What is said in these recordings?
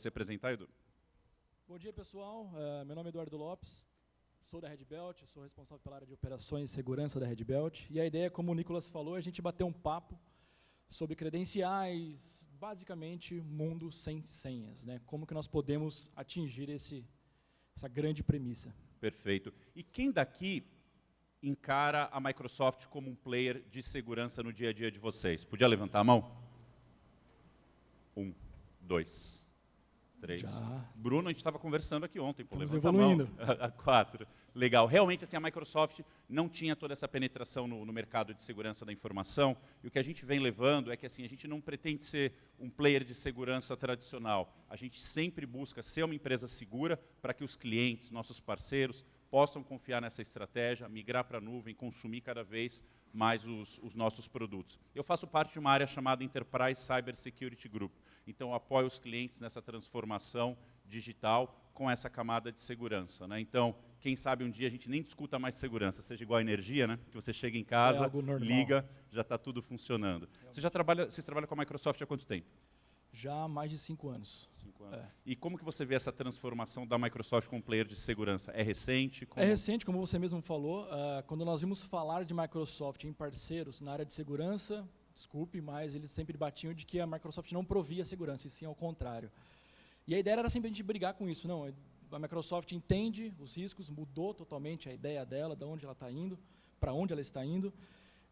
se apresentar, Edu. Bom dia, pessoal. Meu nome é Eduardo Lopes, sou da Red Belt, sou responsável pela área de operações e segurança da Red Belt. E a ideia, como o Nicolas falou, é a gente bater um papo sobre credenciais, basicamente mundo sem senhas, né? Como que nós podemos atingir essa grande premissa. Perfeito. E quem daqui encara a Microsoft como um player de segurança no dia a dia de vocês? Podia levantar a mão? 1, 2, 3. Já. Bruno, a gente estava conversando aqui ontem. Pô, Estamos levanta evoluindo. a mão. 4. Legal. Realmente, assim, a Microsoft não tinha toda essa penetração no mercado de segurança da informação. E o que a gente vem levando é que assim, a gente não pretende ser um player de segurança tradicional. A gente sempre busca ser uma empresa segura para que os clientes, nossos parceiros, possam confiar nessa estratégia, migrar para a nuvem, consumir cada vez mais os nossos produtos. Eu faço parte de uma área chamada Enterprise Cyber Security Group. Então, eu apoio os clientes nessa transformação digital com essa camada de segurança, né? Então, quem sabe um dia a gente nem discuta mais segurança, seja igual a energia, né? Que você chega em casa, liga, já está tudo funcionando. Vocês trabalham com a Microsoft há quanto tempo? Já há mais de 5 anos. 5 anos. E como que você vê essa transformação da Microsoft como player de segurança? É recente? É recente, como você mesmo falou. Quando nós vimos falar de Microsoft em parceiros na área de segurança, desculpe, mas eles sempre batiam de que a Microsoft não provia segurança, e sim ao contrário. E a ideia era sempre a gente brigar com isso. Não, a Microsoft entende os riscos, mudou totalmente a ideia dela, de onde ela está indo, para onde ela está indo.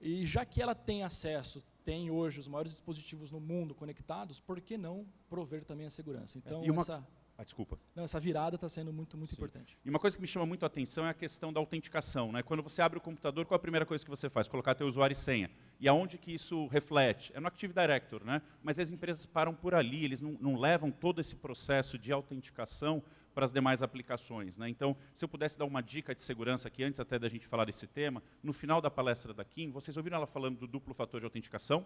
E já que ela tem acesso, tem hoje os maiores dispositivos no mundo conectados, por que não prover também a segurança? Então, desculpa. Essa virada está sendo muito importante. E uma coisa que me chama muito a atenção é a questão da autenticação, né? Quando você abre o computador, qual é a primeira coisa que você faz? Colocar teu usuário e senha. E aonde que isso reflete? É no Active Directory, né? Mas as empresas param por ali, eles não levam todo esse processo de autenticação para as demais aplicações, né? Então, se eu pudesse dar uma dica de segurança aqui, antes até da gente falar desse tema, no final da palestra da Kim, vocês ouviram ela falando do duplo fator de autenticação?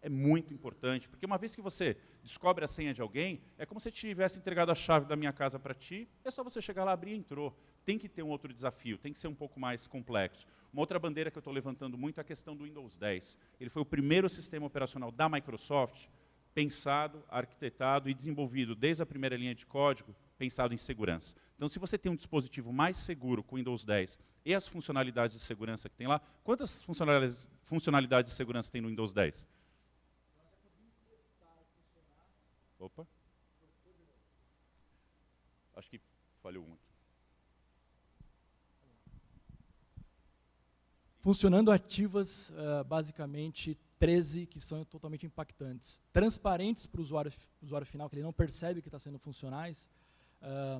É muito importante, porque uma vez que você descobre a senha de alguém, é como se tivesse entregado a chave da minha casa para ti, é só você chegar lá, abrir e entrou. Tem que ter um outro desafio, tem que ser um pouco mais complexo. Uma outra bandeira que eu estou levantando muito é a questão do Windows 10. Ele foi o primeiro sistema operacional da Microsoft pensado, arquitetado e desenvolvido desde a primeira linha de código, pensado em segurança. Então, se você tem um dispositivo mais seguro com o Windows 10 e as funcionalidades de segurança que tem lá, quantas funcionalidades de segurança tem no Windows 10? Opa. Acho que falhou uma. Funcionando ativas, basicamente 13 que são totalmente impactantes. Transparentes para o usuário final, que ele não percebe que está sendo funcionais,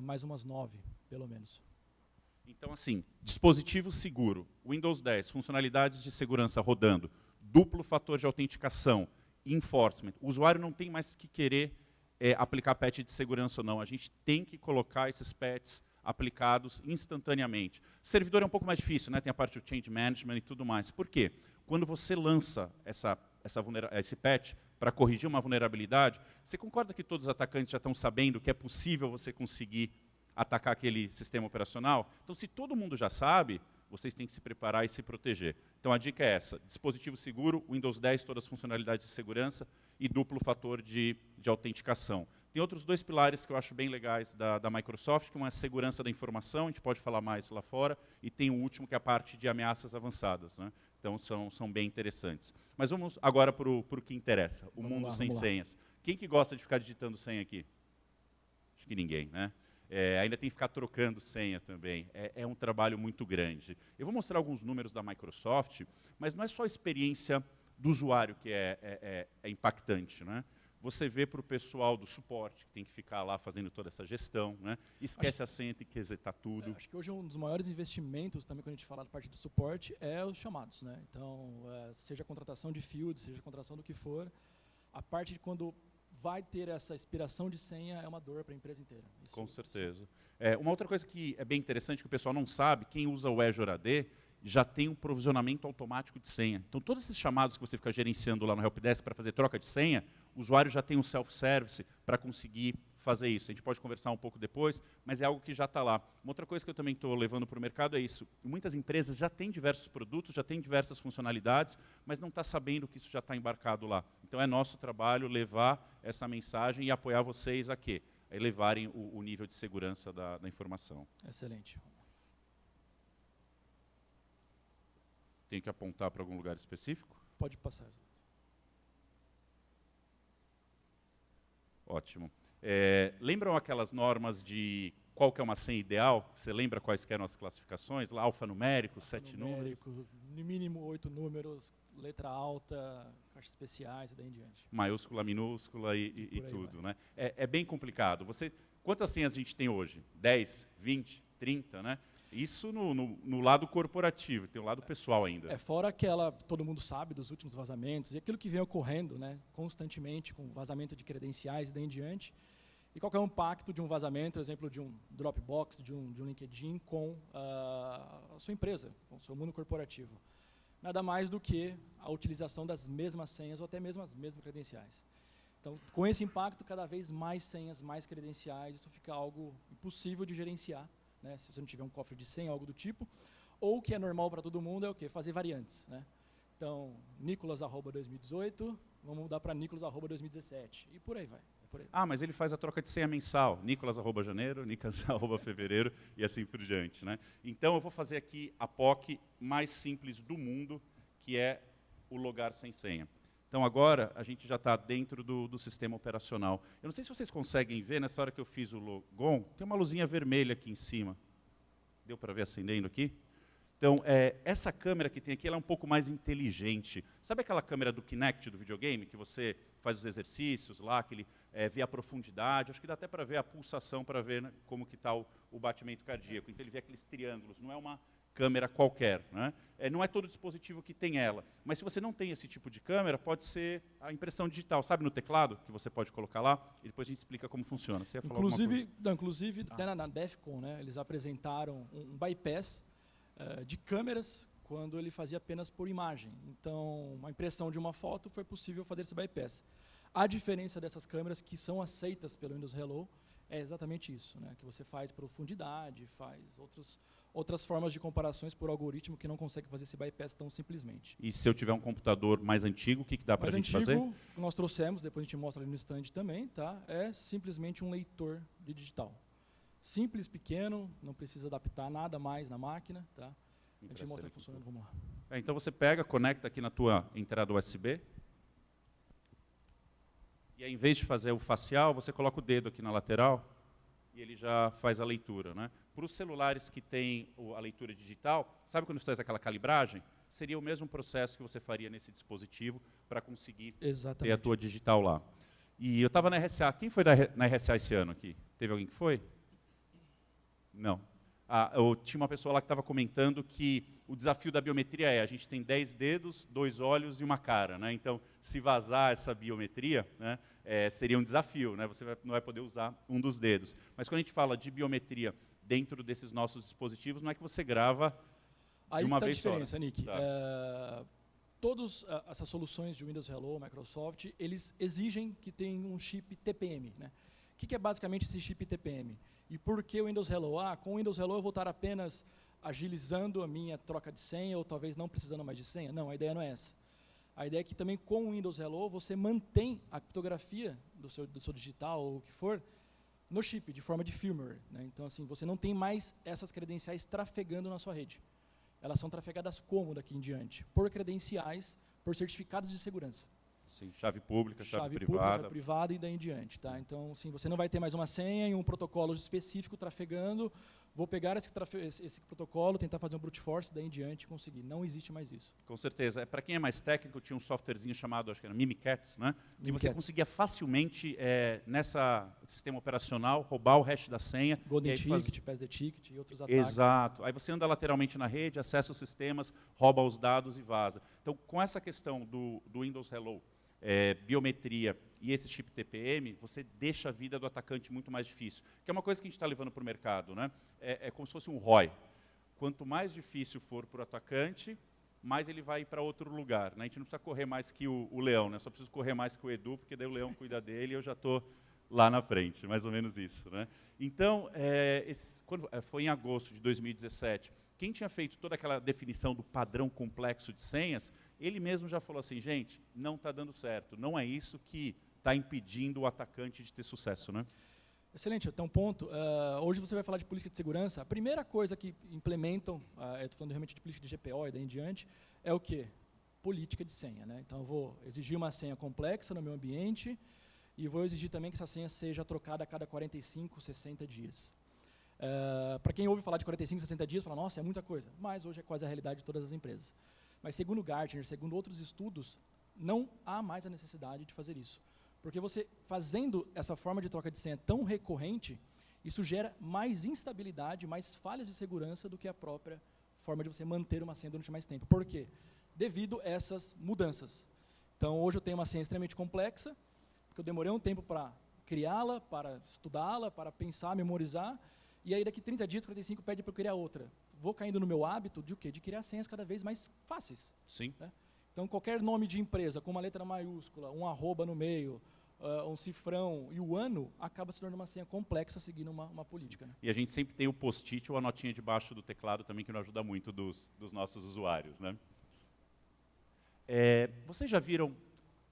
mais umas 9, pelo menos. Então, assim, dispositivo seguro, Windows 10, funcionalidades de segurança rodando, duplo fator de autenticação, enforcement. O usuário não tem mais que querer aplicar patch de segurança ou não. A gente tem que colocar esses patches aplicados instantaneamente. Servidor é um pouco mais difícil, né? Tem a parte do change management e tudo mais. Por quê? Quando você lança esse patch para corrigir uma vulnerabilidade, você concorda que todos os atacantes já estão sabendo que é possível você conseguir atacar aquele sistema operacional? Então, se todo mundo já sabe, vocês têm que se preparar e se proteger. Então, a dica é essa: dispositivo seguro, Windows 10, todas as funcionalidades de segurança e duplo fator de autenticação. Tem outros 2 pilares que eu acho bem legais da Microsoft, que uma é a segurança da informação, a gente pode falar mais lá fora, e tem o último, que é a parte de ameaças avançadas, né? Então, são bem interessantes. Mas vamos agora para o que interessa, o mundo sem senhas. Quem que gosta de ficar digitando senha aqui? Acho que ninguém, né? Ainda tem que ficar trocando senha também. É um trabalho muito grande. Eu vou mostrar alguns números da Microsoft, mas não é só a experiência do usuário que é impactante, né? Você vê para o pessoal do suporte, que tem que ficar lá fazendo toda essa gestão, né? Esquece a senha, tem que resetar tudo. Acho que hoje um dos maiores investimentos, também quando a gente fala da parte de suporte, é os chamados, né? Então, seja a contratação de field, seja a contratação do que for, a parte de quando vai ter essa expiração de senha é uma dor para a empresa inteira. Com certeza. Uma outra coisa que é bem interessante, que o pessoal não sabe, quem usa o Azure AD já tem um provisionamento automático de senha. Então, todos esses chamados que você fica gerenciando lá no Helpdesk para fazer troca de senha, o usuário já tem um self-service para conseguir fazer isso. A gente pode conversar um pouco depois, mas é algo que já está lá. Uma outra coisa que eu também estou levando para o mercado é isso. Muitas empresas já têm diversos produtos, já têm diversas funcionalidades, mas não está sabendo que isso já está embarcado lá. Então, é nosso trabalho levar essa mensagem e apoiar vocês a quê? elevarem o nível de segurança da informação. Excelente. Tenho que apontar para algum lugar específico? Pode passar. Ótimo. Lembram aquelas normas de qual que é uma senha ideal? Você lembra quais que eram as classificações? Lá, alfanumérico, 7 números? No mínimo 8 números, letra alta, caixas especiais e daí em diante. Maiúscula, minúscula e tudo, né? É bem complicado. Quantas senhas a gente tem hoje? 10, 20, 30, né? Isso no lado corporativo, tem o lado pessoal ainda. Fora aquela, todo mundo sabe, dos últimos vazamentos, e aquilo que vem ocorrendo, né, constantemente, com vazamento de credenciais e daí em diante. E qual que é o impacto de um vazamento, exemplo de um Dropbox, de um LinkedIn com a sua empresa, com o seu mundo corporativo? Nada mais do que a utilização das mesmas senhas ou até mesmo as mesmas credenciais. Então, com esse impacto, cada vez mais senhas, mais credenciais, isso fica algo impossível de gerenciar, né, se você não tiver um cofre de senha, algo do tipo. Ou o que é normal para todo mundo é o quê? Fazer variantes, né? Então, Nicolas@2018, vamos mudar para Nicolas@2017. E por aí vai. Mas ele faz a troca de senha mensal. Nicolas@janeiro, Nicolas@fevereiro e assim por diante, né? Então, eu vou fazer aqui a POC mais simples do mundo, que é o logar sem senha. Então, agora, a gente já está dentro do sistema operacional. Eu não sei se vocês conseguem ver, nessa hora que eu fiz o logon, tem uma luzinha vermelha aqui em cima. Deu para ver acendendo aqui? Então, essa câmera que tem aqui, ela é um pouco mais inteligente. Sabe aquela câmera do Kinect, do videogame, que você faz os exercícios lá, que ele vê a profundidade? Acho que dá até para ver a pulsação, para ver, né, como que está o batimento cardíaco. Então, ele vê aqueles triângulos, não é uma câmera qualquer, né? Não é todo dispositivo que tem ela. Mas se você não tem esse tipo de câmera, pode ser a impressão digital. Sabe no teclado, que você pode colocar lá? E depois a gente explica como funciona. Você ia falar alguma coisa? Inclusive até na DEFCON, né, eles apresentaram um bypass de câmeras quando ele fazia apenas por imagem. Então, uma impressão de uma foto foi possível fazer esse bypass. A diferença dessas câmeras que são aceitas pelo Windows Hello é exatamente isso, né? Que você faz profundidade, faz outras formas de comparações por algoritmo que não consegue fazer esse bypass tão simplesmente. E se eu tiver um computador mais antigo, o que dá para a gente fazer? Mais antigo, nós trouxemos, depois a gente mostra ali no stand também, tá? É simplesmente um leitor de digital. Simples, pequeno, não precisa adaptar nada mais na máquina, tá? A gente mostra funcionando, vamos lá. Então você pega, conecta aqui na tua entrada USB, e aí, em vez de fazer o facial, você coloca o dedo aqui na lateral, e ele já faz a leitura, né? Para os celulares que têm a leitura digital, sabe quando você faz aquela calibragem? Seria o mesmo processo que você faria nesse dispositivo para conseguir ter a tua digital lá. E eu estava na RSA. Quem foi na RSA esse ano aqui? Teve alguém que foi? Não. Eu tinha uma pessoa lá que estava comentando que o desafio da biometria a gente tem 10 dedos, 2 olhos e uma cara, né? Então, se vazar essa biometria, né, seria um desafio, né? Você não vai poder usar um dos dedos. Mas quando a gente fala de biometria dentro desses nossos dispositivos, não é que você grava de uma vez só. Aí que está a diferença, Nick. Tá. Todas essas soluções de Windows Hello, Microsoft, eles exigem que tenha um chip TPM, né? O que é basicamente esse chip TPM? E por que o Windows Hello? Com o Windows Hello eu vou estar apenas agilizando a minha troca de senha ou talvez não precisando mais de senha? Não, a ideia não é essa. A ideia é que também com o Windows Hello você mantém a criptografia do seu digital ou o que for no chip, de forma de firmware, né? Então, assim, você não tem mais essas credenciais trafegando na sua rede. Elas são trafegadas como daqui em diante? Por credenciais, por certificados de segurança. Sim, chave pública, chave privada. Pública, chave privada e daí em diante. Tá? Então, sim, você não vai ter mais uma senha e um protocolo específico trafegando. Vou pegar esse protocolo, tentar fazer um brute force, daí em diante conseguir. Não existe mais isso. Com certeza. Para quem é mais técnico, tinha um softwarezinho chamado, acho que era Mimikatz, né? Que você conseguia facilmente, nessa sistema operacional, roubar o hash da senha. Golden Ticket, Pass the Ticket e outros ataques. Exato. Aí você anda lateralmente na rede, acessa os sistemas, rouba os dados e vaza. Então, com essa questão do Windows Hello, biometria e esse chip TPM, você deixa a vida do atacante muito mais difícil. Que é uma coisa que a gente está levando para o mercado, né? É como se fosse um ROI. Quanto mais difícil for para o atacante, mais ele vai para outro lugar, né? A gente não precisa correr mais que o leão, né? Só preciso correr mais que o Edu, porque daí o leão cuida dele e eu já estou lá na frente, mais ou menos isso, né? Então, foi em agosto de 2017, quem tinha feito toda aquela definição do padrão complexo de senhas, ele mesmo já falou assim, gente, não está dando certo, não é isso que está impedindo o atacante de ter sucesso, né? Excelente, até um ponto. Hoje você vai falar de política de segurança. A primeira coisa que implementam, eu estou falando realmente de política de GPO e daí em diante, é o quê? Política de senha. Né? Então, eu vou exigir uma senha complexa no meu ambiente e vou exigir também que essa senha seja trocada a cada 45, 60 dias. Para quem ouve falar de 45, 60 dias, fala, nossa, é muita coisa. Mas hoje é quase a realidade de todas as empresas. Mas segundo Gartner, segundo outros estudos, não há mais a necessidade de fazer isso. Porque você, fazendo essa forma de troca de senha tão recorrente, isso gera mais instabilidade, mais falhas de segurança do que a própria forma de você manter uma senha durante mais tempo. Por quê? Devido a essas mudanças. Então, hoje eu tenho uma senha extremamente complexa, porque eu demorei um tempo para criá-la, para estudá-la, para pensar, memorizar, e aí daqui 30 dias, 45, pede para eu criar outra. Vou caindo no meu hábito de o quê? De criar senhas cada vez mais fáceis. Sim. Né? Então, qualquer nome de empresa com uma letra maiúscula, um arroba no meio, um cifrão e o ano, acaba se tornando uma senha complexa seguindo uma política. Né? E a gente sempre tem o post-it ou a notinha debaixo do teclado também, que não ajuda muito dos nossos usuários. Né? Vocês já viram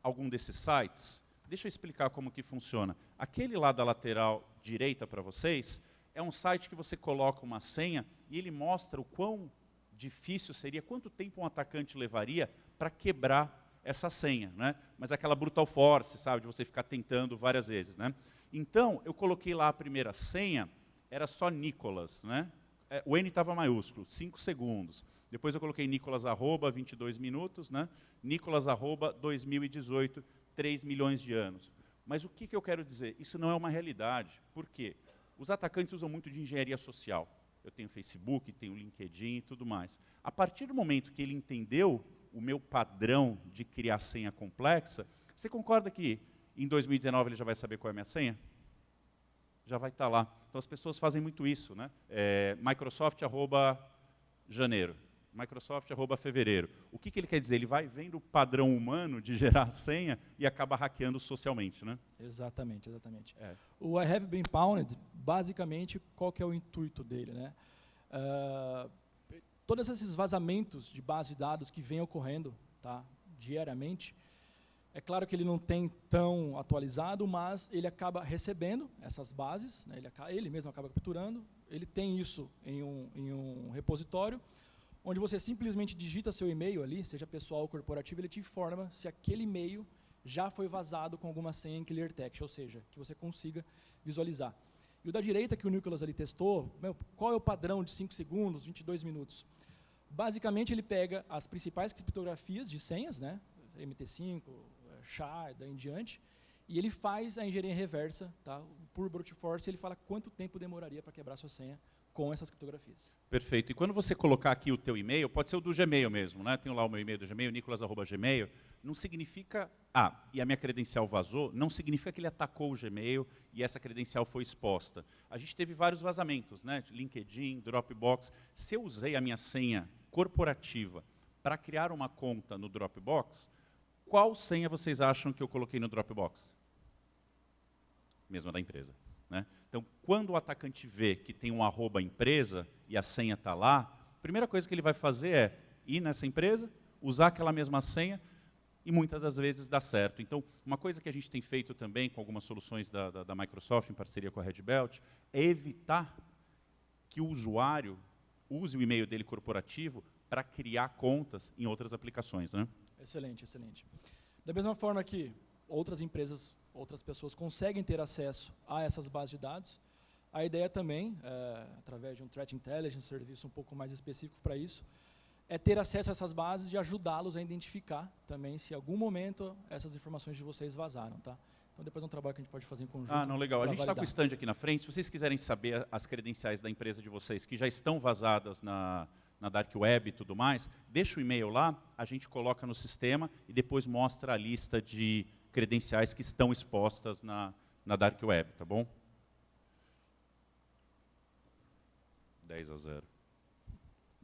algum desses sites? Deixa eu explicar como que funciona. Aquele lá da lateral direita para vocês é um site que você coloca uma senha e ele mostra o quão difícil seria, quanto tempo um atacante levaria para quebrar essa senha, né? Mas aquela brutal force, sabe, de você ficar tentando várias vezes, né? Então, eu coloquei lá a primeira senha, era só Nicolas, né? O N estava maiúsculo, 5 segundos. Depois eu coloquei Nicolas arroba, 22 minutos, né? Nicolas arroba, 2018, 3 milhões de anos. Mas o que eu quero dizer? Isso não é uma realidade. Por quê? Os atacantes usam muito de engenharia social. Eu tenho Facebook, tenho LinkedIn e tudo mais. A partir do momento que ele entendeu o meu padrão de criar senha complexa, você concorda que em 2019 ele já vai saber qual é a minha senha? Já vai estar lá. Então as pessoas fazem muito isso, né? Microsoft @janeiro, Microsoft @fevereiro. O que ele quer dizer? Ele vai vendo o padrão humano de gerar a senha e acaba hackeando socialmente, né? Exatamente, exatamente. O I Have Been Pwned, basicamente, qual que é o intuito dele, né? Todos esses vazamentos de base de dados que vêm ocorrendo, tá, diariamente, é claro que ele não tem tão atualizado, mas ele acaba recebendo essas bases, né, ele mesmo acaba capturando, ele tem isso em um repositório, onde você simplesmente digita seu e-mail ali, seja pessoal ou corporativo, ele te informa se aquele e-mail já foi vazado com alguma senha em clear text, ou seja, que você consiga visualizar. E o da direita, que o Nicolas ali testou, qual é o padrão de 5 segundos, 22 minutos? Basicamente, ele pega as principais criptografias de senhas, né, MT5, SHA, daí em diante, e ele faz a engenharia reversa, tá, por brute force, ele fala quanto tempo demoraria para quebrar sua senha com essas criptografias. Perfeito. E quando você colocar aqui o teu e-mail, pode ser o do Gmail mesmo, né? Tenho lá o meu e-mail do Gmail, nicolas@gmail, não significa, e a minha credencial vazou, não significa que ele atacou o Gmail e essa credencial foi exposta. A gente teve vários vazamentos, né? LinkedIn, Dropbox. Se eu usei a minha senha corporativa para criar uma conta no Dropbox, qual senha vocês acham que eu coloquei no Dropbox? Mesma da empresa. Né? Então, quando o atacante vê que tem um @empresa e a senha está lá, a primeira coisa que ele vai fazer é ir nessa empresa, usar aquela mesma senha e muitas das vezes dá certo. Então, uma coisa que a gente tem feito também com algumas soluções da Microsoft, em parceria com a Red Belt, é evitar que o usuário use o e-mail dele corporativo para criar contas em outras aplicações. Né? Excelente, excelente. Da mesma forma que outras empresas, outras pessoas conseguem ter acesso a essas bases de dados, a ideia também, através de um Threat Intelligence, serviço um pouco mais específico para isso, é ter acesso a essas bases e ajudá-los a identificar também se em algum momento essas informações de vocês vazaram. Tá? Então depois é um trabalho que a gente pode fazer em conjunto. Não, legal. A gente está com o stand aqui na frente. Se vocês quiserem saber as credenciais da empresa de vocês que já estão vazadas na Dark Web e tudo mais, deixa o e-mail lá, a gente coloca no sistema e depois mostra a lista de credenciais que estão expostas na Dark Web, tá bom? 10-0.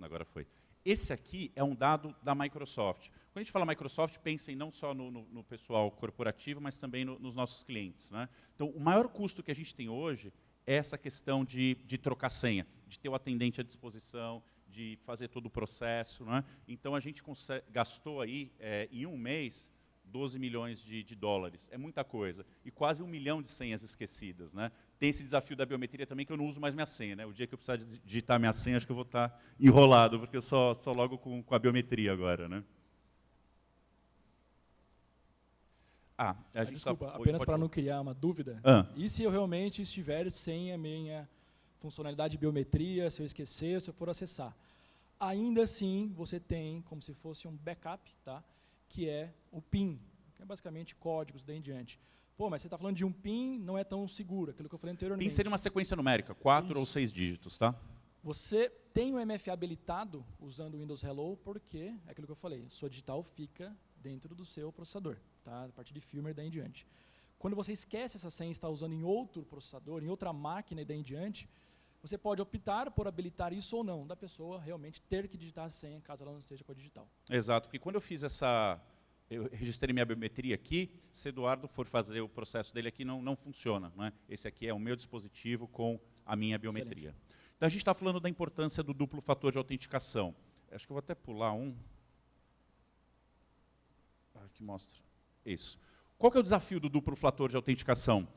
Agora foi. Esse aqui é um dado da Microsoft. Quando a gente fala Microsoft, pensem não só no pessoal corporativo, mas também nos nossos clientes. Né? Então, o maior custo que a gente tem hoje é essa questão de trocar senha, de ter o atendente à disposição, de fazer todo o processo. Né? Então, a gente gastou aí, em um mês, 12 milhões de dólares. É muita coisa. E quase 1 milhão de senhas esquecidas. Né? tem esse desafio da biometria também, que eu não uso mais minha senha, né? O dia que eu precisar digitar minha senha, acho que eu vou estar enrolado, porque eu só logo com a biometria agora, né? Desculpa, apenas para não criar uma dúvida. E se eu realmente estiver sem a minha funcionalidade de biometria, se eu esquecer, se eu for acessar? Ainda assim, você tem como se fosse um backup, tá? Que é o PIN, que é basicamente códigos daí em diante. Pô, mas você está falando de um PIN, não é tão seguro, aquilo que eu falei anteriormente. PIN seria uma sequência numérica, 4 ou 6 dígitos, tá? Você tem o MFA habilitado usando o Windows Hello, porque, é aquilo que eu falei, sua digital fica dentro do seu processador, tá? A partir de firmware daí em diante. Quando você esquece essa senha e está usando em outro processador, em outra máquina e daí em diante, você pode optar por habilitar isso ou não, da pessoa realmente ter que digitar a senha, caso ela não esteja com a digital. Exato, porque quando eu fiz eu registrei minha biometria aqui, se Eduardo for fazer o processo dele aqui, não funciona, né? Esse aqui é o meu dispositivo com a minha biometria. Excelente. Então a gente está falando da importância do duplo fator de autenticação. Acho que eu vou até pular um. Que mostra. Isso. Qual que é o desafio do duplo fator de autenticação?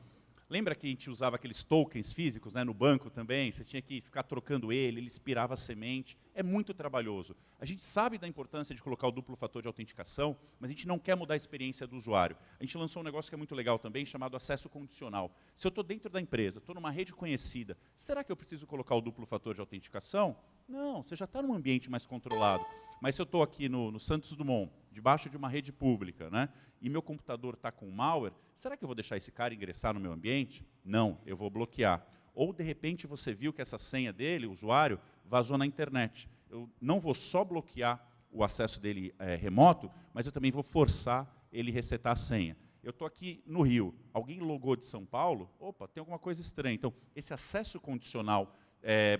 Lembra que a gente usava aqueles tokens físicos, né, no banco também? Você tinha que ficar trocando ele expirava a semente. É muito trabalhoso. A gente sabe da importância de colocar o duplo fator de autenticação, mas a gente não quer mudar a experiência do usuário. A gente lançou um negócio que é muito legal também, chamado acesso condicional. Se eu estou dentro da empresa, estou numa rede conhecida, será que eu preciso colocar o duplo fator de autenticação? Não, você já está num ambiente mais controlado. Mas se eu estou aqui no Santos Dumont, debaixo de uma rede pública, né, e meu computador está com malware, será que eu vou deixar esse cara ingressar no meu ambiente? Não, eu vou bloquear. Ou, de repente, você viu que essa senha dele, o usuário, vazou na internet. Eu não vou só bloquear o acesso dele remoto, mas eu também vou forçar ele resetar a senha. Eu estou aqui no Rio, alguém logou de São Paulo, opa, tem alguma coisa estranha. Então, esse acesso condicional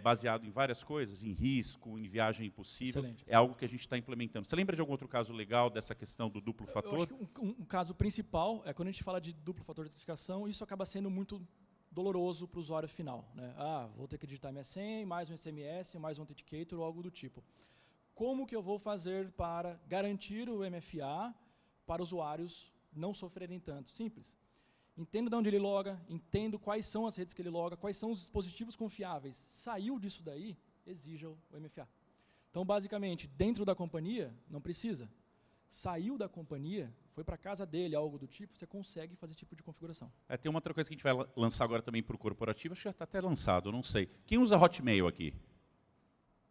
baseado em várias coisas, em risco, em viagem impossível, excelente, é algo que a gente está implementando. Você lembra de algum outro caso legal dessa questão do duplo fator? Eu acho que um caso principal é quando a gente fala de duplo fator de autenticação, isso acaba sendo muito doloroso para o usuário final, né? Vou ter que digitar minha senha, mais um SMS, mais um authenticator ou algo do tipo. Como que eu vou fazer para garantir o MFA para usuários não sofrerem tanto? Simples. Entendo de onde ele loga, entendo quais são as redes que ele loga, quais são os dispositivos confiáveis. Saiu disso daí, exija o MFA. Então, basicamente, dentro da companhia, não precisa. Saiu da companhia, foi para a casa dele, algo do tipo, você consegue fazer esse tipo de configuração. Tem uma outra coisa que a gente vai lançar agora também para o corporativo, acho que já está até lançado, eu não sei. Quem usa Hotmail aqui?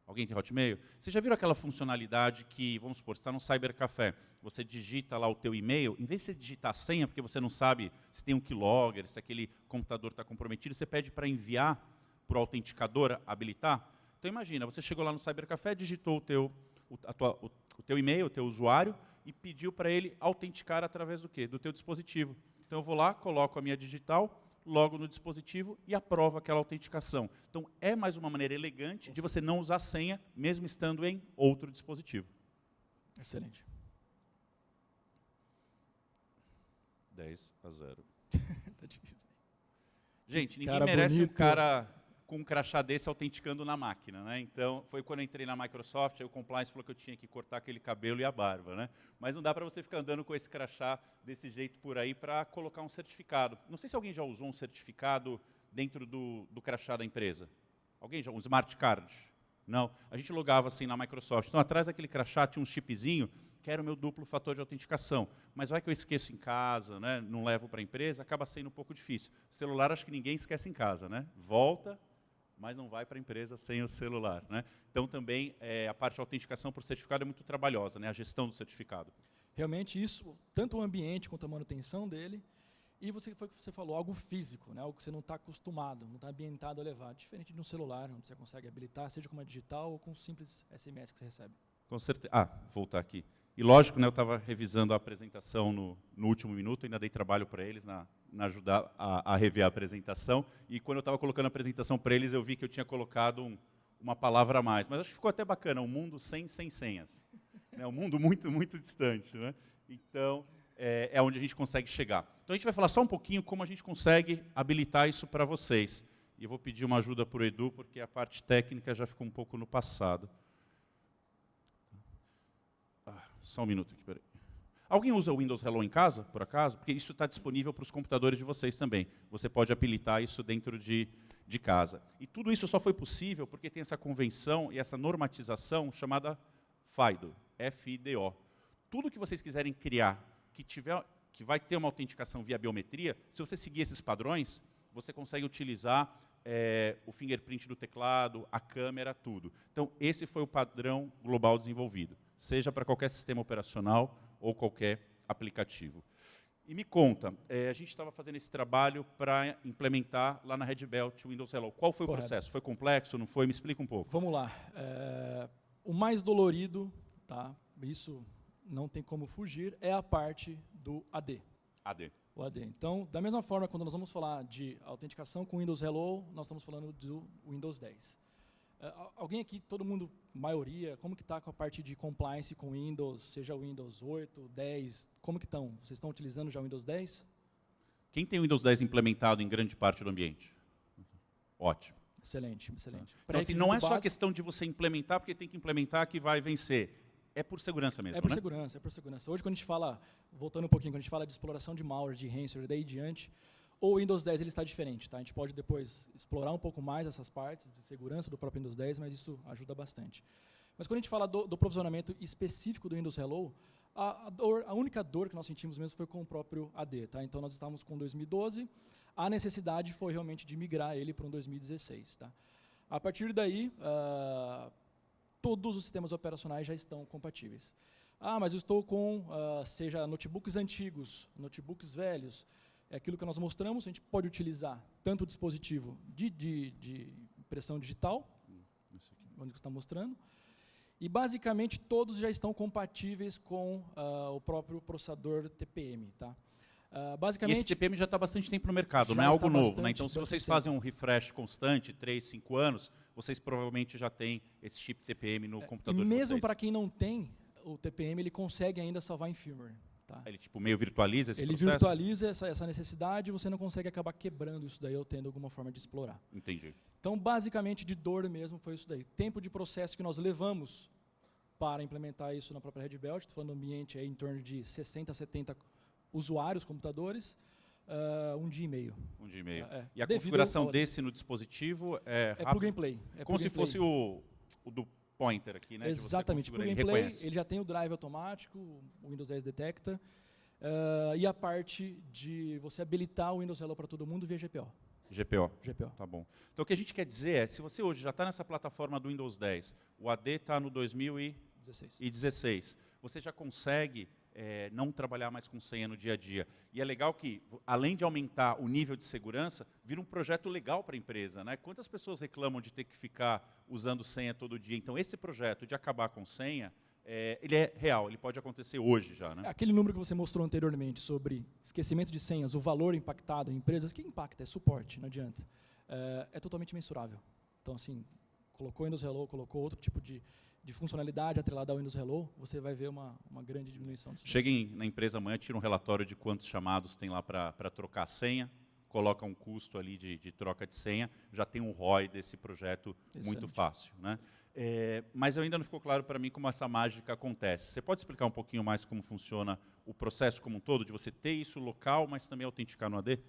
Alguém tem Hotmail? Vocês já viram aquela funcionalidade que, vamos supor, você está no cybercafé, você digita lá o teu e-mail, em vez de você digitar a senha, porque você não sabe se tem um keylogger, se aquele computador está comprometido, você pede para enviar para o autenticador habilitar? Então imagina, você chegou lá no cybercafé, digitou o teu e-mail, o teu usuário, e pediu para ele autenticar através do quê? Do teu dispositivo. Então eu vou lá, coloco a minha digital, logo no dispositivo e aprovo aquela autenticação. Então, é mais uma maneira elegante de você não usar senha, mesmo estando em outro dispositivo. Excelente. 10-0. Tá difícil. Gente, ninguém merece bonito. Um cara com um crachá desse autenticando na máquina, né? Então, foi quando eu entrei na Microsoft, aí o compliance falou que eu tinha que cortar aquele cabelo e a barba, né? Mas não dá para você ficar andando com esse crachá desse jeito por aí para colocar um certificado. Não sei se alguém já usou um certificado dentro do crachá da empresa. Alguém já? Um smart card? Não. A gente logava assim na Microsoft. Então, atrás daquele crachá tinha um chipzinho que era o meu duplo fator de autenticação. Mas vai que eu esqueço em casa, né? Não levo para a empresa, acaba sendo um pouco difícil. Celular, acho que ninguém esquece em casa, né? Volta, mas não vai para a empresa sem o celular, né? Então, também, a parte de autenticação por certificado é muito trabalhosa, né? A gestão do certificado. Realmente, isso, tanto o ambiente quanto a manutenção dele, e foi o que você falou, algo físico, né? Algo que você não está acostumado, não está ambientado a levar. Diferente de um celular, onde você consegue habilitar, seja com uma digital ou com um simples SMS que você recebe. Com certeza. Vou voltar aqui. E lógico, né, eu estava revisando a apresentação no último minuto, ainda dei trabalho para eles na ajudar a rever a apresentação, e quando eu estava colocando a apresentação para eles, eu vi que eu tinha colocado uma palavra a mais. Mas acho que ficou até bacana, um mundo sem senhas. Né, um mundo muito, muito distante. Né? Então, é onde a gente consegue chegar. Então, a gente vai falar só um pouquinho como a gente consegue habilitar isso para vocês. E eu vou pedir uma ajuda para o Edu, porque a parte técnica já ficou um pouco no passado. Só um minuto aqui, peraí. Alguém usa o Windows Hello em casa, por acaso? Porque isso está disponível para os computadores de vocês também. Você pode habilitar isso dentro de casa. E tudo isso só foi possível porque tem essa convenção e essa normatização chamada FIDO, F-I-D-O. Tudo que vocês quiserem criar que vai ter uma autenticação via biometria, se você seguir esses padrões, você consegue utilizar o fingerprint do teclado, a câmera, tudo. Então, esse foi o padrão global desenvolvido, seja para qualquer sistema operacional ou qualquer aplicativo. E me conta, a gente estava fazendo esse trabalho para implementar lá na Red Belt o Windows Hello. Qual foi o processo? Foi complexo, não foi? Me explica um pouco. Vamos lá. O mais dolorido, tá? Isso não tem como fugir, é a parte do AD. AD. O AD. Então, da mesma forma, quando nós vamos falar de autenticação com Windows Hello, nós estamos falando do Windows 10. Alguém aqui, todo mundo, maioria, como que está com a parte de compliance com Windows, seja o Windows 8, 10, como que estão? Vocês estão utilizando já o Windows 10? Quem tem o Windows 10 implementado em grande parte do ambiente? Ótimo. Excelente, excelente. Então, assim, não é só a questão de você implementar, porque tem que implementar que vai vencer. É por segurança mesmo, É por né? segurança, é por segurança. Hoje, quando a gente fala, voltando um pouquinho, quando a gente fala de exploração de malware, de ransomware, daí em diante, o Windows 10 ele está diferente, tá? A gente pode depois explorar um pouco mais essas partes de segurança do próprio Windows 10, mas isso ajuda bastante. Mas quando a gente fala do provisionamento específico do Windows Hello, a única dor que nós sentimos mesmo foi com o próprio AD, tá? Então nós estávamos com 2012, a necessidade foi realmente de migrar ele para um 2016, tá? A partir daí, todos os sistemas operacionais já estão compatíveis. Mas eu estou com, seja notebooks antigos, notebooks velhos, é aquilo que nós mostramos, a gente pode utilizar tanto o dispositivo de impressão digital, onde você está mostrando, e basicamente todos já estão compatíveis com o próprio processador TPM. Tá? Basicamente, e esse TPM já está há bastante tempo no mercado, não é algo novo, né? Então, se vocês fazem um refresh constante, 3, 5 anos, vocês provavelmente já têm esse chip TPM no computador de vocês. E mesmo para quem não tem o TPM, ele consegue ainda salvar em firmware. Tá? Ele tipo, meio virtualiza esse processo? Ele virtualiza essa necessidade e você não consegue acabar quebrando isso daí ou tendo alguma forma de explorar. Entendi. Então, basicamente, de dor mesmo foi isso daí. Tempo de processo que nós levamos para implementar isso na própria Red Belt, estou falando do ambiente aí em torno de 60 a 70 usuários, computadores, 1 dia e meio. 1 dia e meio. E a configuração desse no dispositivo é rápido? Plug and play. Como se fosse o do pointer aqui, né? Exatamente, plug and play, ele já tem o drive automático, o Windows 10 detecta, e a parte de você habilitar o Windows Hello para todo mundo via GPO. GPO. GPO. Tá bom. Então, o que a gente quer dizer é, se você hoje já está nessa plataforma do Windows 10, o AD está no 2016, você já consegue não trabalhar mais com senha no dia a dia. E é legal que, além de aumentar o nível de segurança, vira um projeto legal para a empresa, né? Quantas pessoas reclamam de ter que ficar usando senha todo dia? Então, esse projeto de acabar com senha, ele é real, ele pode acontecer hoje já, né? Aquele número que você mostrou anteriormente sobre esquecimento de senhas, o valor impactado em empresas, que impacta? É suporte, não adianta. É totalmente mensurável. Então, assim, colocou Windows Hello, colocou outro tipo de funcionalidade atrelada ao Windows Hello, você vai ver uma grande diminuição disso. Cheguem na empresa amanhã, tira um relatório de quantos chamados tem lá para trocar a senha, coloca um custo ali de troca de senha, já tem um ROI desse projeto muito fácil, né? Mas ainda não ficou claro para mim como essa mágica acontece. Você pode explicar um pouquinho mais como funciona o processo como um todo, de você ter isso local, mas também autenticar no AD?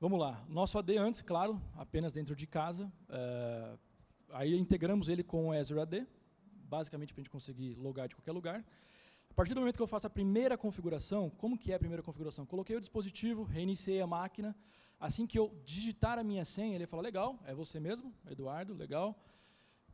Vamos lá. Nosso AD antes, claro, apenas dentro de casa. Aí integramos ele com o Azure AD, basicamente para a gente conseguir logar de qualquer lugar. A partir do momento que eu faço a primeira configuração, como que é a primeira configuração? Coloquei o dispositivo, reiniciei a máquina. Assim que eu digitar a minha senha, ele fala, legal, é você mesmo, Eduardo, legal.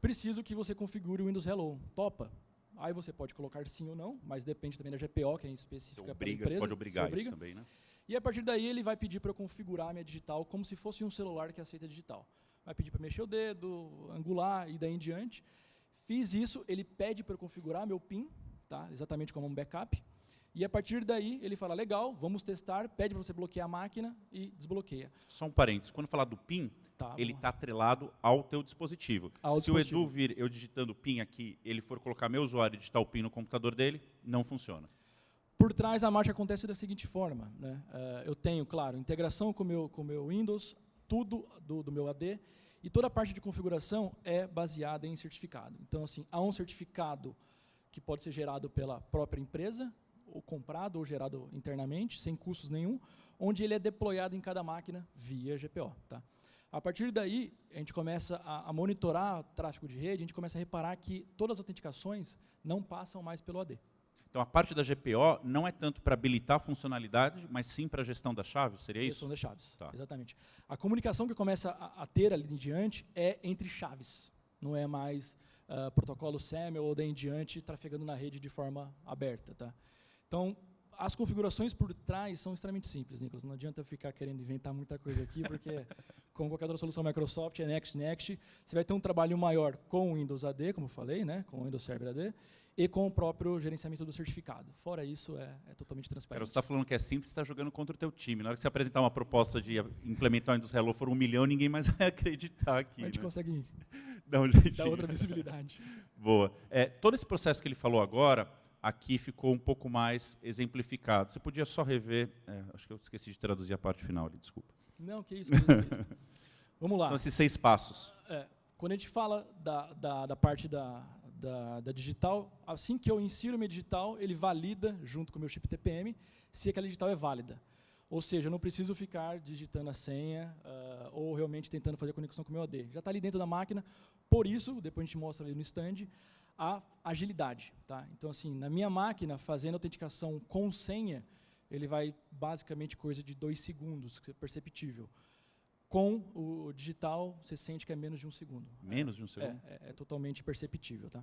Preciso que você configure o Windows Hello. Topa? Aí você pode colocar sim ou não, mas depende também da GPO, que é específica para a empresa. Você pode obrigar isso também, né? E a partir daí ele vai pedir para eu configurar a minha digital como se fosse um celular que aceita digital. Vai pedir para mexer o dedo, angular e daí em diante. Fiz isso, ele pede para eu configurar meu PIN, tá? Exatamente como um backup. E a partir daí ele fala, legal, vamos testar, pede para você bloquear a máquina e desbloqueia. Só um parênteses, quando falar do PIN, ele está atrelado ao teu dispositivo. Se o Edu vir eu digitando o PIN aqui, ele for colocar meu usuário e digitar o PIN no computador dele, não funciona. Por trás a mágica acontece da seguinte forma, né? Eu tenho, claro, integração com o meu Windows, tudo do meu AD, e toda a parte de configuração é baseada em certificado. Então, assim, há um certificado que pode ser gerado pela própria empresa, ou comprado ou gerado internamente, sem custos nenhum, onde ele é deployado em cada máquina via GPO. Tá? A partir daí, a gente começa a monitorar o tráfego de rede, a gente começa a reparar que todas as autenticações não passam mais pelo AD. Então, a parte da GPO não é tanto para habilitar a funcionalidade, mas sim para a gestão das chaves, seria isso? Gestão das chaves, Tá. exatamente. A comunicação que começa a ter ali em diante é entre chaves, não é mais protocolo SAML ou daí em diante trafegando na rede de forma aberta. Tá? Então, as configurações por trás são extremamente simples, Nicolas. Não adianta eu ficar querendo inventar muita coisa aqui, porque, como qualquer outra solução Microsoft, é next, next. Você vai ter um trabalho maior com o Windows AD, como eu falei, né, com o Windows Server AD, e com o próprio gerenciamento do certificado. Fora isso, é totalmente transparente. Cara, você está falando que é simples, você está jogando contra o teu time. Na hora que você apresentar uma proposta de implementar o Windows Hello for 1 milhão, ninguém mais vai acreditar aqui. A gente consegue dar um jeitinho. dar outra visibilidade. Boa. Todo esse processo que ele falou agora, aqui ficou um pouco mais exemplificado. Você podia só rever, acho que eu esqueci de traduzir a parte final ali, desculpa. Não, que isso, que isso, que isso. Vamos lá. São esses 6 passos. Quando a gente fala da parte da digital, assim que eu insiro minha digital, ele valida, junto com o meu chip TPM, se aquela digital é válida. Ou seja, eu não preciso ficar digitando a senha ou realmente tentando fazer a conexão com o meu AD. Já está ali dentro da máquina, por isso, depois a gente mostra ali no stand, a agilidade. Tá? Então, assim, na minha máquina, fazendo autenticação com senha, ele vai basicamente coisa de 2 segundos, que é perceptível. Com o digital, você sente que é menos de 1 segundo. Menos de 1 segundo? É totalmente perceptível. Tá?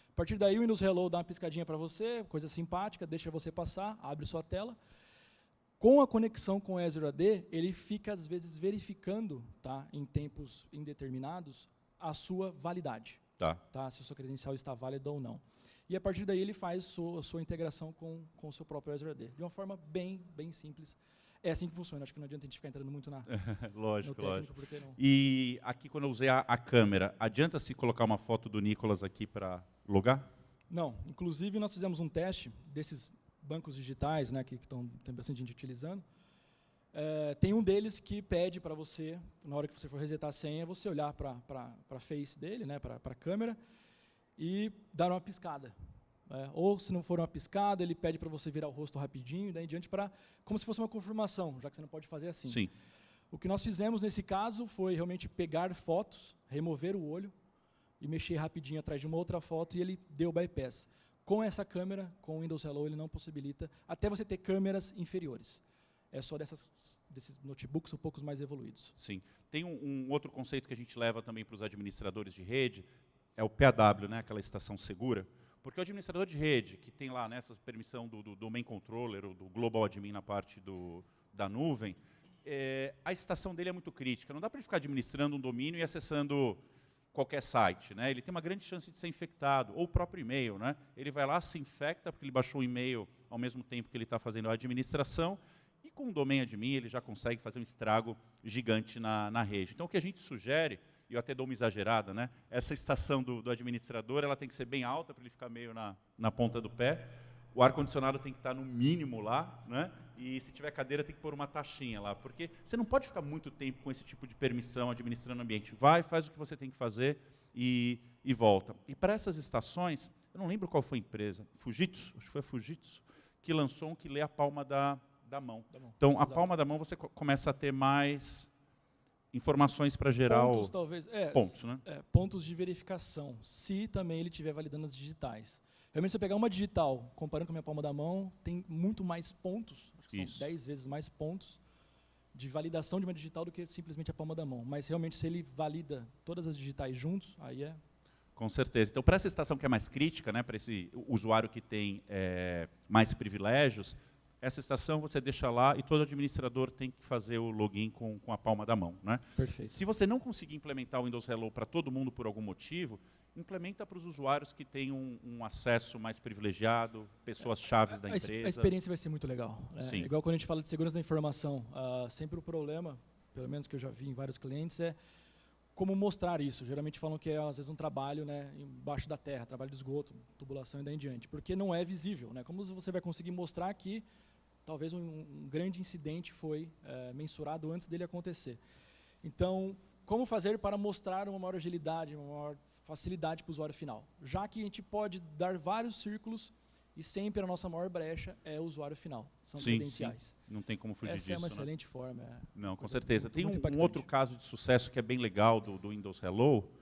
A partir daí, o Windows Hello dá uma piscadinha para você, coisa simpática, deixa você passar, abre sua tela. Com a conexão com o Azure AD, ele fica, às vezes, verificando, tá, em tempos indeterminados, a sua validade. Tá, se a sua credencial está válida ou não. E, a partir daí, ele faz a sua integração com o seu próprio Azure AD. De uma forma bem simples. É assim que funciona. Acho que não adianta a gente ficar entrando muito lógico, no técnico, lógico. porque não... E aqui, quando eu usei a câmera, adianta-se colocar uma foto do Nicolas aqui para logar? Não. Inclusive, nós fizemos um teste desses bancos digitais, né, que tem bastante gente utilizando. Tem um deles que pede para você, na hora que você for resetar a senha, você olhar para a face dele, né, para a câmera, e dar uma piscada. Ou, se não for uma piscada, ele pede para você virar o rosto rapidinho, e daí em diante, como se fosse uma confirmação, já que você não pode fazer assim. Sim. O que nós fizemos nesse caso foi realmente pegar fotos, remover o olho, e mexer rapidinho atrás de uma outra foto, e ele deu bypass. Com essa câmera, com o Windows Hello, ele não possibilita, até você ter câmeras inferiores. É só desses notebooks um pouco mais evoluídos. Sim. Tem um outro conceito que a gente leva também para os administradores de rede, é o PAW, né, aquela estação segura. Porque o administrador de rede, que tem lá nessa permissão do Domain Controller, ou do Global Admin na parte da nuvem, a estação dele é muito crítica. Não dá para ele ficar administrando um domínio e acessando qualquer site. Né? Ele tem uma grande chance de ser infectado, ou o próprio e-mail. Né? Ele vai lá, se infecta, porque ele baixou o e-mail ao mesmo tempo que ele está fazendo a administração, e com o Domain Admin ele já consegue fazer um estrago gigante na rede. Então, o que a gente sugere, e eu até dou uma exagerada, né? Essa estação do administrador ela tem que ser bem alta, para ele ficar meio na ponta do pé. O ar-condicionado tem que estar no mínimo lá, né? E se tiver cadeira, tem que pôr uma taxinha lá, porque você não pode ficar muito tempo com esse tipo de permissão administrando o ambiente. Vai, faz o que você tem que fazer e volta. E para essas estações, eu não lembro qual foi a empresa, Fujitsu, acho que foi a Fujitsu, que lançou um que lê a palma da mão. Então, a palma da mão você começa a ter mais informações para gerar pontos, talvez. Pontos, né? Pontos de verificação, se também ele estiver validando as digitais. Realmente, se eu pegar uma digital, comparando com a minha palma da mão, tem muito mais pontos, acho que são 10 vezes mais pontos de validação de uma digital do que simplesmente a palma da mão. Mas, realmente, se ele valida todas as digitais juntos, aí é... Com certeza. Então, para essa estação que é mais crítica, né, para esse usuário que tem mais privilégios, essa estação você deixa lá e todo administrador tem que fazer o login com a palma da mão. Né? Perfeito. Se você não conseguir implementar o Windows Hello para todo mundo por algum motivo, implementa para os usuários que têm um acesso mais privilegiado, pessoas chaves da empresa. A experiência vai ser muito legal. Sim. Igual quando a gente fala de segurança da informação, sempre o problema, pelo menos que eu já vi em vários clientes, é como mostrar isso. Geralmente falam que é, às vezes, um trabalho, né, embaixo da terra, trabalho de esgoto, tubulação e daí em diante, porque não é visível. Né? Como você vai conseguir mostrar que talvez um grande incidente foi mensurado antes dele acontecer. Então, como fazer para mostrar uma maior agilidade, uma maior facilidade para o usuário final? Já que a gente pode dar vários círculos E sempre a nossa maior brecha é o usuário final, são Sim, credenciais. sim. Não tem como fugir Essa disso. é uma né? excelente forma. Não, com coisa certeza. Tem muito um impactante. outro caso de sucesso que é bem legal do Windows Hello,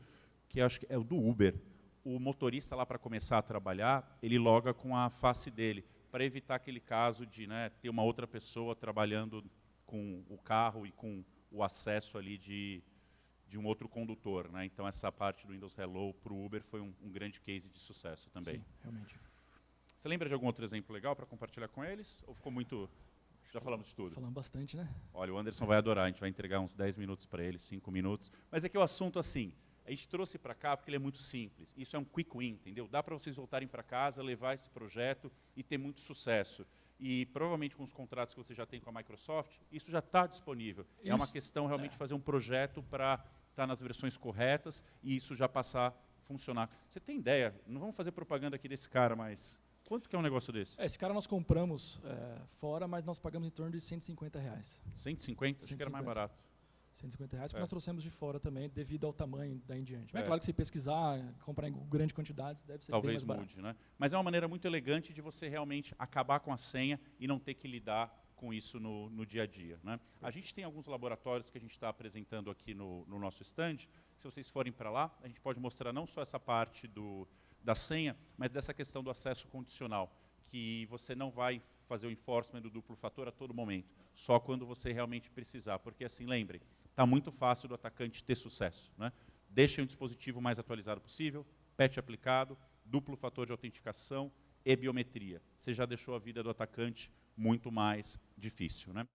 que acho que é o do Uber. O motorista lá para começar a trabalhar, ele loga com a face dele, para evitar aquele caso de ter uma outra pessoa trabalhando com o carro e com o acesso ali de um outro condutor. Né? Então essa parte do Windows Hello para o Uber foi um grande case de sucesso também. Sim, realmente. Você lembra de algum outro exemplo legal para compartilhar com eles? Ou ficou muito... Já falamos de tudo? Falando bastante, né? Olha, o Anderson vai adorar, a gente vai entregar uns 10 minutos para ele, 5 minutos. Mas é que o assunto, assim, a gente trouxe para cá porque ele é muito simples. Isso é um quick win, entendeu? Dá para vocês voltarem para casa, levar esse projeto e ter muito sucesso. E provavelmente com os contratos que você já tem com a Microsoft, isso já está disponível. Isso. É uma questão realmente de fazer um projeto para estar nas versões corretas e isso já passar a funcionar. Você tem ideia? Não vamos fazer propaganda aqui desse cara, mas quanto que é um negócio desse? Esse cara nós compramos fora, mas nós pagamos em torno de R$150. 150? Achei que era mais 150. barato. R$150, porque nós trouxemos de fora também, devido ao tamanho daí em diante. Mas É. é claro que se pesquisar, comprar em grande quantidade, deve ser Talvez bem mais barato. mude, né? Mas é uma maneira muito elegante de você realmente acabar com a senha e não ter que lidar com isso no dia a dia. Né? A gente tem alguns laboratórios que a gente está apresentando aqui no nosso stand. Se vocês forem para lá, a gente pode mostrar não só essa parte da senha, mas dessa questão do acesso condicional, que você não vai fazer o enforcement do duplo fator a todo momento, só quando você realmente precisar. Porque, assim, lembrem, está muito fácil do atacante ter sucesso. Né? Deixem o dispositivo mais atualizado possível, patch aplicado, duplo fator de autenticação e biometria. Você já deixou a vida do atacante muito mais difícil. Né?